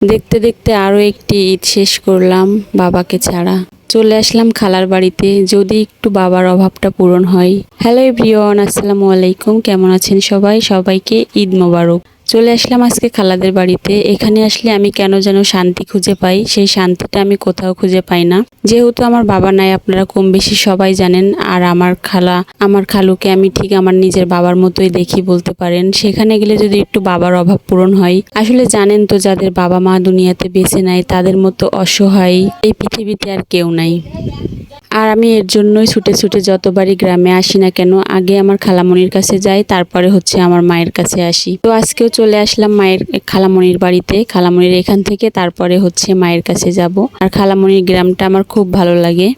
দেখতে দেখতে আরও একটি ঈদ শেষ করলাম বাবাকে ছাড়া। চলে আসলাম খালার বাড়িতে, যদি একটু বাবার অভাবটা পূরণ হয়। হ্যালো এভরিওয়ান, আসসালামু আলাইকুম। কেমন আছেন সবাই? সবাইকে ঈদ মোবারক। চলে আসলাম আজকে খালাদের বাড়িতে। এখানে আসলে আমি কেন যেন শান্তি খুঁজে পাই, সেই শান্তিটা আমি কোথাও খুঁজে পাই না। যেহেতু আমার বাবা নাই, আপনারা কম বেশি সবাই জানেন, আর আমার খালুকে আমি ঠিক আমার নিজের বাবার মতোই দেখি বলতে পারেন। সেখানে গেলে যদি একটু বাবার অভাব পূরণ হয়, আসলে জানেন তো যাদের বাবা মা দুনিয়াতে বেঁচে নাই তাদের মতো অসহায় এই পৃথিবীতে আর কেউ নাই। আর আমি এর জন্যই ছুটে ছুটে যতবারই গ্রামে আসি না কেন, আগে আমার খালামণির কাছে যাই, তারপরে হচ্ছে আমার মায়ের কাছে আসি। তো আজকেও চলে আসলাম মায়ের খালামণির বাড়িতে। খালামণির এখান থেকে তারপরে হচ্ছে মায়ের কাছে যাব। আর খালামণির গ্রামটা আমার খুব ভালো লাগে।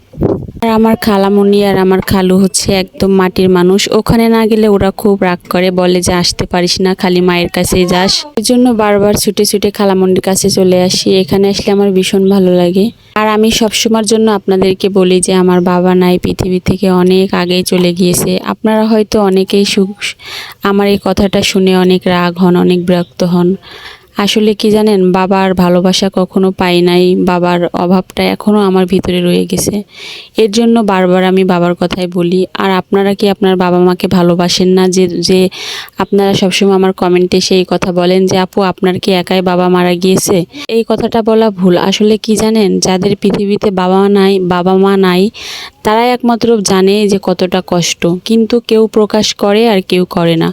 আর আমার খালামণি আর আমার খালু হচ্ছে একদম মাটির মানুষ। ওখানে না গেলে ওরা খুব রাগ করে, বলে যে আসতে পারিস না, খালি মায়ের কাছেই যাস। এর জন্য বারবার ছুটে ছুটে খালামণির কাছে চলে আসি। এখানে আসলে আমার ভীষণ ভালো লাগে। আর আমি সবসময়ের জন্য আপনাদেরকে বলি যে আমার বাবা নাই, পৃথিবী থেকে অনেক আগেই চলে গিয়েছে। আপনারা হয়তো অনেকেই আমার এই কথাটা শুনে অনেক রাগ হন, অনেক বিরক্ত হন। আসলে কি জানেন, বাবার ভালোবাসা কখনো পাই নাই, বাবার অভাবটা এখনও আমার ভিতরে রয়ে গেছে। এর জন্য বারবার আমি বাবার কথাই বলি। আর আপনারা কি আপনার বাবা মাকে ভালোবাসেন না? যে আপনারা সবসময় আমার কমেন্টে সেই কথা বলেন যে আপু আপনার কি একাই বাবা মারা গিয়েছে। এই কথাটা বলা ভুল। আসলে কি জানেন, যাদের পৃথিবীতে বাবা মা নাই তারাই একমাত্র জানে যে কতটা কষ্ট, কিন্তু কেউ প্রকাশ করে আর কেউ করে না।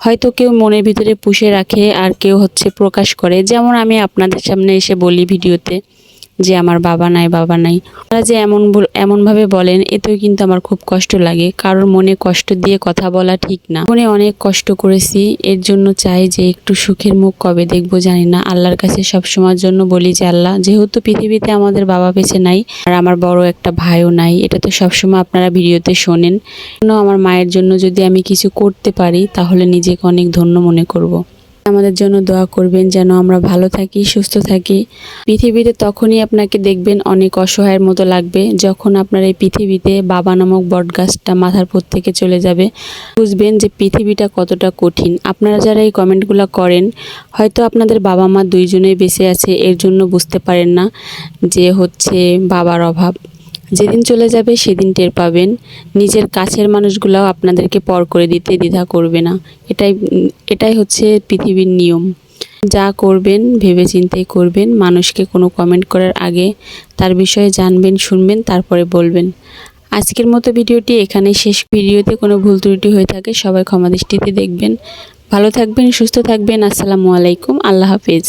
হয়তো কেউ মনের ভিতরে পুষে রাখে আর কেউ হচ্ছে প্রকাশ করে। যেমন আমি আপনাদের সামনে এসে বলি ভিডিওতে যে আমার বাবা নাই, বাবা নাই। আপনারা যে এমনভাবে বলেন, এতেও কিন্তু আমার খুব কষ্ট লাগে। কারোর মনে কষ্ট দিয়ে কথা বলা ঠিক না। মনে অনেক কষ্ট করেছি, এর জন্য চাই যে একটু সুখের মুখ কবে দেখবো জানি না। আল্লাহর কাছে সবসময়ের জন্য বলি যে আল্লাহ, যেহেতু পৃথিবীতে আমাদের বাবা বেঁচে নাই আর আমার বড় একটা ভাইও নাই, এটা তো সবসময় আপনারা ভিডিওতে শোনেন। আমার মায়ের জন্য যদি আমি কিছু করতে পারি তাহলে নিজেকে অনেক ধন্য মনে করব। আমাদের জন্য দোয়া করবেন যেন আমরা ভালো থাকি, সুস্থ থাকি। পৃথিবীতে তখনই আপনাকে দেখবেন অনেক অসহায়ের মতো লাগবে, যখন আপনার এই পৃথিবীতে বাবা নামক বটগাছটা মাথার উপর থেকে চলে যাবে। বুঝবেন যে পৃথিবীটা কতটা কঠিন। আপনারা যারা এই কমেন্টগুলো করেন, হয়তো আপনাদের বাবা মা দুইজনেই বেঁচে আছে, এর জন্য বুঝতে পারেন না যে হচ্ছে বাবার অভাব। যেদিন চলে যাবে সেদিন টের পাবেন। নিজের কাছের মানুষগুলাও আপনাদেরকে পর করে দিতে দ্বিধা করবে না। এটাই হচ্ছে পৃথিবীর নিয়ম। যা করবেন ভেবেচিন্তেই করবেন। মানুষকে কোনো কমেন্ট করার আগে তার বিষয়ে জানবেন, শুনবেন, তারপরে বলবেন। আজকের মতো ভিডিওটি এখানে শেষ। ভিডিওতে কোনো ভুল ত্রুটি হয়ে থাকে সবাই ক্ষমা দৃষ্টিতে দেখবেন। ভালো থাকবেন, সুস্থ থাকবেন। আসসালামু আলাইকুম, আল্লাহ হাফেজ।